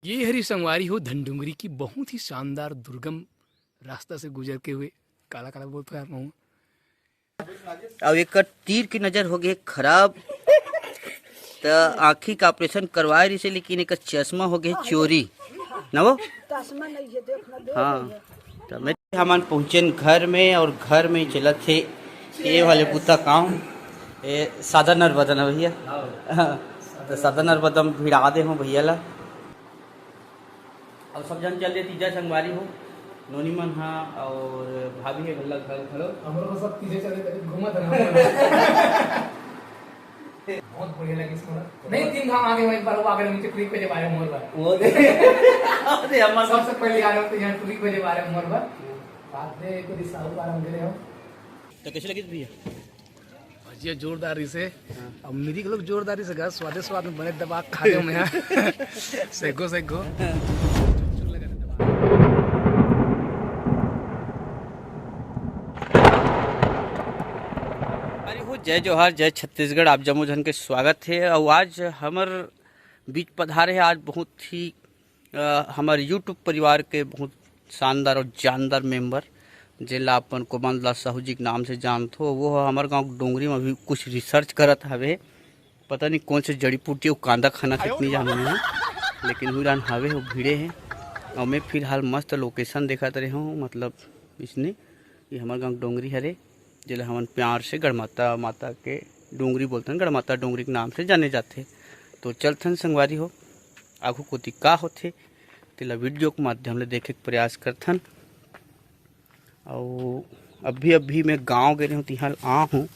ये हरी संगवारी हो धनडुंगरी की बहुत ही शानदार दुर्गम रास्ता से गुजर के हुए काला काला बोलता है हूँ। अब एक तीर की नजर हो गई खराब तो आँखी का ऑपरेशन करवाए रही से, लेकिन एक चश्मा हो गया चोरी न वो। हाँ तो मैं हम पहुँचे घर में और घर में चला थे ये वाले पुता काम ये सादा नर्बदन भैया। तो सादा नर्बदम भिड़ा दे हूँ भैया ला। अब सब जन चल रहे तीजा संगवारी हो नोनी मन हाँ और भाभी है गल्ला घर खड़ो हमरो सब पीछे चले घूमत रहा बहुत बढ़िया लगी इसमें। नहीं तीन धाम आगे मैं बार आगे नीचे क्लिक पे जब आए मोर पर वो अरे हम सबसे पहले आ रहे तो यहां क्लिक पे जब आ रहे मोर पर बाद में को दिसाऊ बार हम गए हो। तो कैसे लगी भैया भजिया जोरदारी से। अब मेरी के लोग जोरदारी से गा स्वाद स्वाद में बने दबा खा दे मैं यहां सेगो सेगो। जय जोहार जय छत्तीसगढ़। आप जम्मू जन के स्वागत है। और आज हमार बीच पधारे है आज बहुत ही हमारे यूट्यूब परिवार के बहुत शानदार और जानदार मेंबर जिला अपन कोमलदास साहू जी के नाम से जानते हो। वो हमारे गांव डोंगरी में अभी कुछ रिसर्च करत हवे। पता नहीं कौन से जड़ी बूटी और कांदा खाना कितनी जाने हैं, लेकिन हुरान हवे वो भीड़े हैं। और मैं फिलहाल मस्त लोकेशन देखा रहे हूँ, मतलब इसने ये हमारे गाँव डोंगरी हरे जिला हमन प्यार से गढ़माता माता के डोंगरी बोलते हैं, गढ़माता डोंगरी के नाम से जाने जाते। तो चलथन संगवारी हो आगू कोती का होथे तेला वीडियो के माध्यम ले देखे के प्रयास करथन। और अभी मैं गांव गए हूँ तिहाल आ हूँ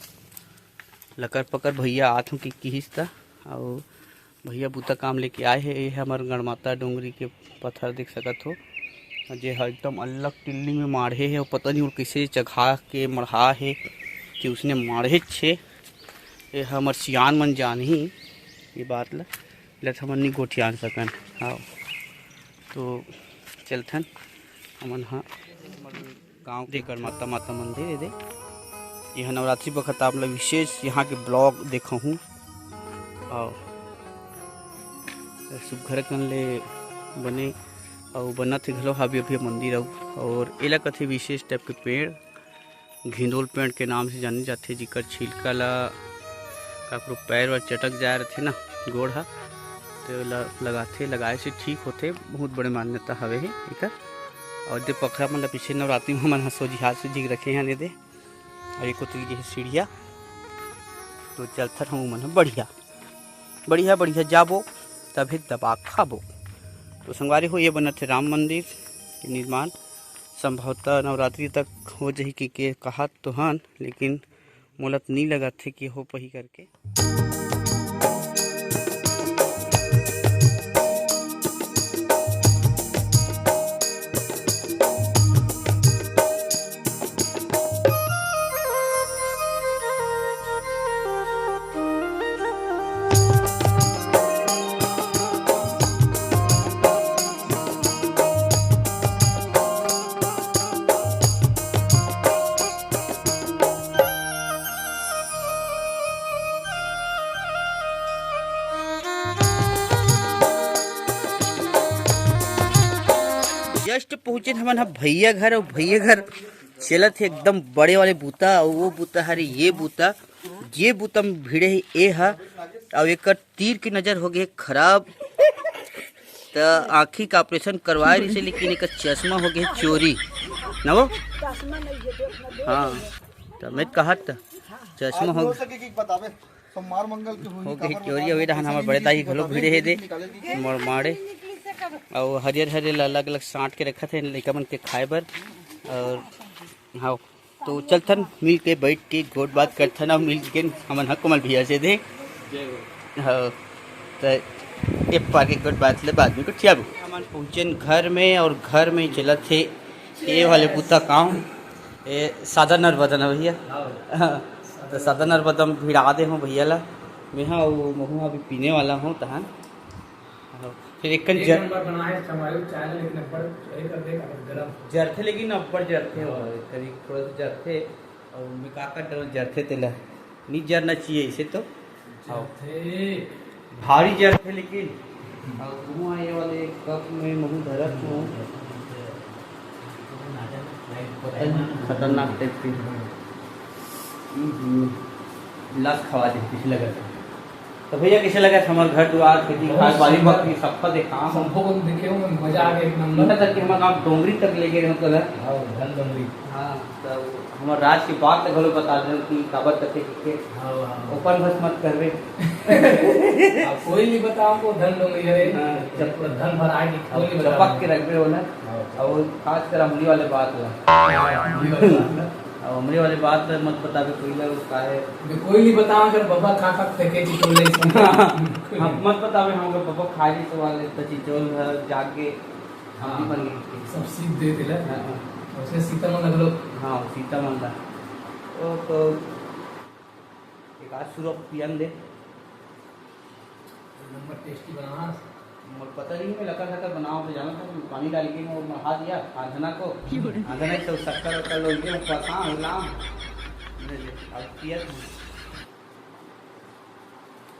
लकर पकर भैया आत हूँ कि किस्ता और भैया बूता काम लेके आए हैं। ये हमारे गढ़माता डोंगरी के पत्थर देख सकत हो जे एकदम अलग टिल्ली में माढ़े है और पता नहीं और कैसे चघा के मढ़ा है कि उसने माढ़े छे। ये हमर सियान मन जान ही ये बात ला लत हमन नहीं गोठियान सकन। हाँ तो चलथन हमन हाँ गाँव दे गढ़माता माता मंदिर है दे यह नवरात्रि वक्त आप लोग विशेष यहाँ के ब्लॉग देखा हूँ। और सुघर कन ले बने और बनत घलो हावी अभी मंदिर और एला कथे विशेष टाइप के पेड़ घिंडोल पेड़ के नाम से जाने जाते, जिकर छिलका ला काकरो पैर व चटक जाए रथे ना गोड़ हा तो लगाथे लगाए से ठीक होते। बहुत बड़े मान्यता हवे है एकर। और दे पखरा मन ला पीछे नवरात्रि में मन सोझी हाथ से जिग रखे हैं दे और एक तो ये सीढ़िया। तो चलथर हम मन बढ़िया बढ़िया बढ़िया जाबो तभी दबा खाबो। तो संगवारी हो ये बना थे राम मंदिर के निर्माण संभवतः नवरात्रि तक हो जाही के कहा तो हन, लेकिन मोलत नहीं लगा थे कि हो पही करके। जस्ट पहुँचे हमन हा भैया घर और भैया घर चलत है एकदम बड़े वाले बूता और वो बूता हरे ये बूता में भिड़े है ये हा। और एक तीर की नजर हो गई खराब तो आँखी का ऑपरेशन करवाए रही से, लेकिन एक चश्मा हो गया चोरी न वो। हाँ तो मैं कहा चश्मा हो गई चोरी अभी रहन हमारे बड़े दाई घलो भिड़े है दे मारे और हरियर हरियर अलग अलग साँट के रखा थे लड़का मन के खाए बर। और हाँ तो चलथन मिल के बैठ के गोट बात करथन और मिल के हमन हा कोमल भैया से दे। हाँ तो एक पार के गोट बात ले बाद में कुछ अब हमन पहुँचे घर में और घर में चला थे ये वाले पुता काम ये सादा नर्बदन भैया। हाँ तो सादा नर्बदम भिड़ा दे हूँ भैया ला मैं। हाँ वो महू अभी पीने वाला हूँ तहन फिर एक जरथे लेकिन अब्बड़ जरथे करीब थोड़ा सा जरथे और मैं का डर जरथे तेला नहीं जरना चाहिए इसे तो भारी जरथे लेकिन और धुआं ये वाले कप में महू धरत हूँ खतरनाक टाइप की गिलास खवा दे किसी लगा। तो भैया कैसे लगा हमारे घर द्वार खेती खास बारी बाकी सबका देखा सबको देखे हो मजा आ गया एक नंबर। यहाँ तक कि हमारे गाँव डोंगरी तक ले गए मतलब हाँ धन डोंगरी। हाँ तो हमारे राज की बात तक घलो बता दें कि काबर करते के ओपन बस मत कर रहे कोई नहीं बताओ को धन डोंगरी है जब धन भर आएगी कोई नहीं चपक के रख रहे हो ना। और खास कर अमली वाले बात ला और अमली वाले बात मत बता भी कोई लोग का है कोई नहीं बताओ जब बाबा खा खा फेंके चिचोले हम मत बतावे हम लोग बाबा खा जी तो वाले तो चिचोल जाग के हम बन गए सब सीख दे दिला उसने सीता मन लगलो। हाँ सीता मन ला ओ तो एक आज शुरू पियन दे नंबर टेस्टी बनाना मुझे पता नहीं मैं लगा था बनाओ तो जाना था पानी डाल के वो बढ़ा दिया आंधना को आंधना तो शक्कर वक्कर लोग के फसा हिलाम अब किया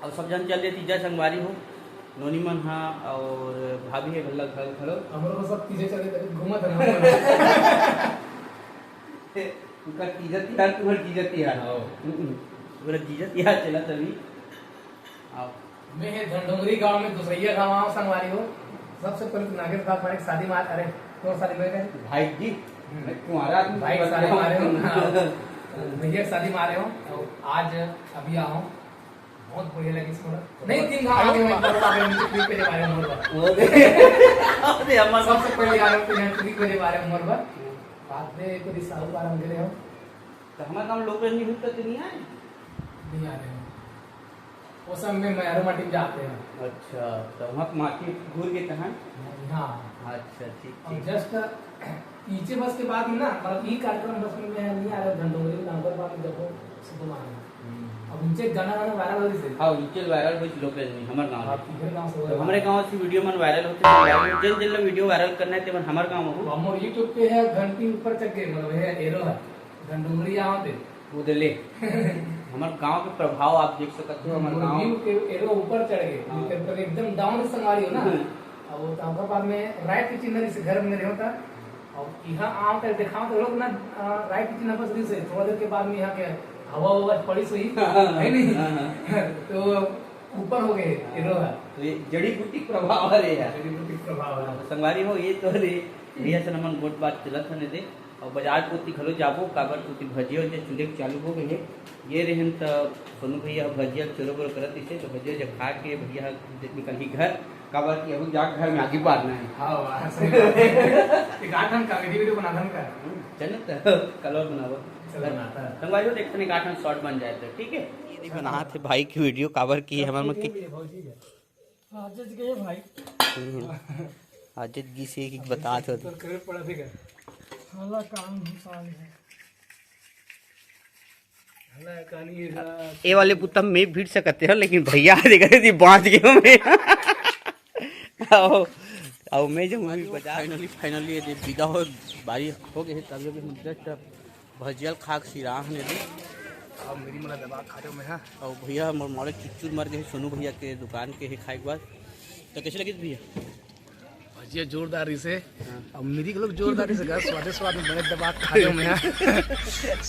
अब सब जन चल रहे तीजा संगवारी हो नोनी मन हाँ और भाभी है भल्ला घर खड़ो हमरो को सब तीजे चले घूमत रहे उनका तीजा तिहार तुम्हार तीजा तिहार बोला तीजा तिहार चला तभी आओ मैं है धनडोंगरी गांव में दूसरिया गांव आऊं संगवारी हो। सबसे पहले तो नागेश बाप हमारे शादी में अरे तो शादी में गए भाई जी तुम्हारा भाई शादी में आ रहे हो भैया शादी में आ रहे हो तो आज अभी आओ बहुत बढ़िया लगी इसको नहीं 3 गांव आगे मैं बार बार नीचे क्लिक पे बारे में मोरबा अरे हम सबसे पहले आ रहे हो क्लिक पे बारे में मोरबा बाद में को दिसाऊ बार हम गए हो तो हमारा काम लोग नहीं होता तो नहीं आए नहीं आ रहे हो वो सब में मैरो माटी जाते हैं। अच्छा तो वहाँ माटी घूर के कहाँ हाँ अच्छा ठीक और ठीक जस्ट पीछे बस के बाद ही ना मतलब ये कार्यक्रम बस में मैं नहीं आ रहा धनडोंगरी नंबर बाद देखो सब मारे अब नीचे गाना वायरल हो रही से हाँ नीचे वायरल हो लोग नहीं हमारे गांव आप इधर गांव से तो हमारे गांव से वीडियो मन वायरल होते जिन जिन वीडियो वायरल करना है तो हमारे गांव में हम YouTube पे है घंटी ऊपर चढ़ के मतलब है एरो है धनडोंगरी यहाँ पे वो ले हमारे गांव के प्रभाव आप देख सकते हो हमारे गांव के एरो ऊपर चढ़ गए एकदम डाउन संगारी हो ना अब वो ताका बाद में राइट की चिन्ह से घर में होता और यहाँ आम तक दिखाओ तो लोग ना राइट की चिन्ह बस से थोड़ा देर के बाद में यहाँ के हवा ववा पड़ी हुई है नहीं तो ऊपर हो गए एरो है तो ये जड़ी बूटी प्रभाव है यार जड़ी बूटी प्रभाव है संगवारी हो ये तो रे भैया से नमन गोट बात चलत होने दे और बाजार पोती खलो जाबो काबर पोती भजिया जो चूल्हे चालू हो गए ये रहन तो सोनू भैया भजिया चोरो बोरो करत इसे तो भजिया जब खा के भैया निकल ही घर काबर की अब जा घर में आगे पारना है हाँ सही बात है एक आठन का वीडियो बनाधन का चलो तो कलर बनावो बनाता है संगवारी हो देखते हैं आठन शॉर्ट बन जाए तो ठीक है ये बना थे भाई की वीडियो काबर की हमारे में की आजिज गए भाई आजिज जी से एक बता दो तो करे पड़ा थे क्या हल्ला काम साल है हल्ला कहानी ये वाले पुत्ता में भीड़ सकते हो लेकिन भैया देख रहे थी बांध के मैं आओ मैं जब मूवी बजा फाइनली ये विदा हो बारी हो गई तभी अभी जस्ट भजियल खाक सिराह ने दी अब मेरी मला दबा खा रहे मैं और भैया मोड़े चुच्चूर मर गए सोनू भैया के दुकान के ही खाए के बाद तो कैसे लगी भैया भजिया जोरदारी से अब मेरी लोग जोरदारी से स्वाद स्वाद में बने दबा खा रहे मैं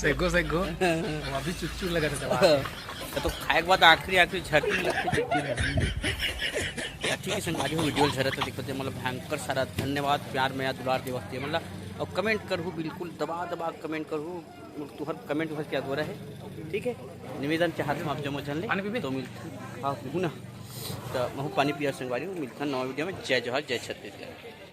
सेगो सेगो अभी चुच्चू लगा था दबा तो खाए के बाद आखिरी झटकी लगती ठीक है संगवारी हो वीडियो झरत देखते मतलब भयंकर सारा धन्यवाद प्यार में दुलार देवस्ते मतलब और कमेंट करूँ बिल्कुल दबा कमेंट करूँ तुहर कमेंट भर क्या हो रहा है ठीक है निवेदन चाहते हम आप जमो जान ले तो मिलता हाँ ना तो महू पानी पिया संगवारी मिलता नवा वीडियो में जय जोहर जय छत्तीसगढ़।